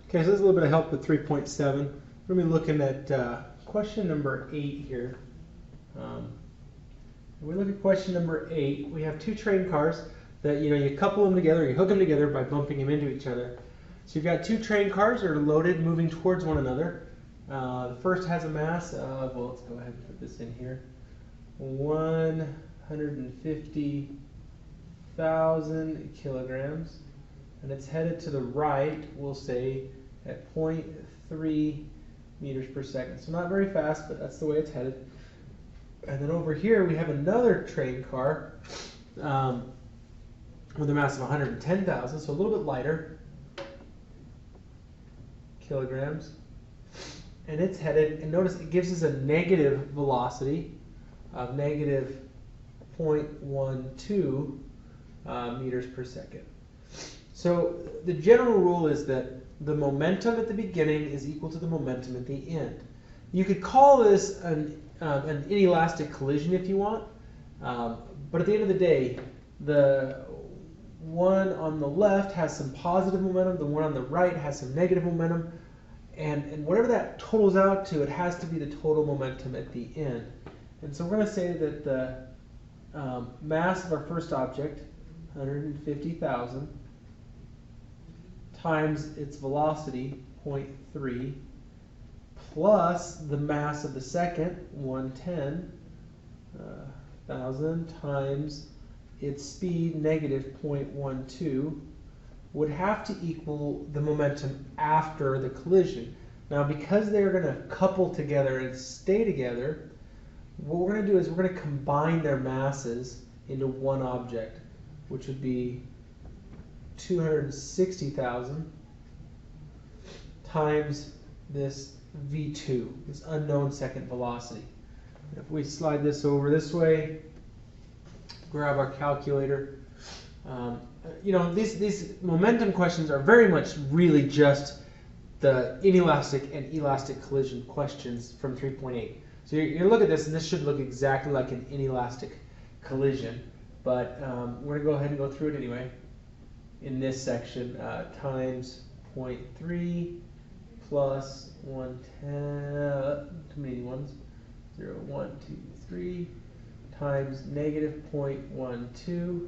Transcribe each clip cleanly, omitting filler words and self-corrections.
Okay, so this is a little bit of help with 3.7. We're going to be looking at question number 8 here. When we look at question number 8, we have two train cars that you couple them together, you hook them together by bumping them into each other. So you've got two train cars that are loaded, moving towards one another. The first has a mass of, well, let's go ahead and put this in here, 150,000 kilograms, and it's headed to the right, we'll say, at 0.3 meters per second. So not very fast, but that's the way it's headed. And then over here we have another train car with a mass of 110,000, so a little bit lighter kilograms. And it's headed, and notice it gives us a negative velocity of negative 0.12 meters per second. So the general rule is that the momentum at the beginning is equal to the momentum at the end. You could call this an inelastic collision if you want, but at the end of the day, the one on the left has some positive momentum, the one on the right has some negative momentum, and whatever that totals out to, it has to be the total momentum at the end. And so we're going to say that the mass of our first object, 150,000, times its velocity, 0.3, plus the mass of the second, 110,000, times its speed, negative 0.12, would have to equal the momentum after the collision. Now, because they're going to couple together and stay together, what we're going to do is we're going to combine their masses into one object, which would be 260,000 times this v2, this unknown second velocity. If we slide this over this way, grab our calculator. These momentum questions are very much really just the inelastic and elastic collision questions from 3.8. So you're going to look at this, and this should look exactly like an inelastic collision, but we're going to go ahead and go through it anyway. In this section, times 0.3 plus 110, too many ones, 0, 1, 2, 3, times negative 0.12.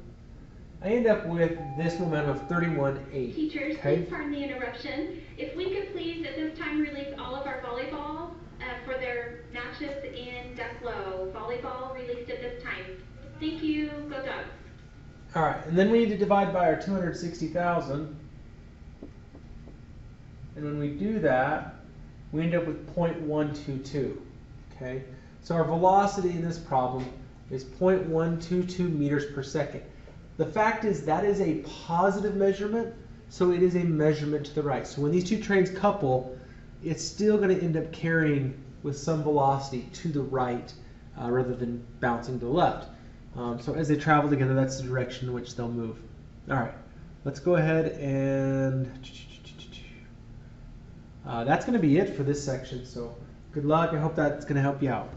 I end up with this momentum of 31.8. Teachers, please pardon the interruption. If we could please at this time release all of our volleyball for their matches in Ducklow. Volleyball released at this time. Thank you. Go Dogs. All right, and then we need to divide by our 260,000. And when we do that, we end up with 0.122. Okay, so our velocity in this problem is 0.122 meters per second. The fact is that is a positive measurement, so it is a measurement to the right. So when these two trains couple, it's still going to end up carrying with some velocity to the right rather than bouncing to the left. So as they travel together, that's the direction in which they'll move. All right, let's go ahead and that's going to be it for this section. So good luck. I hope that's going to help you out.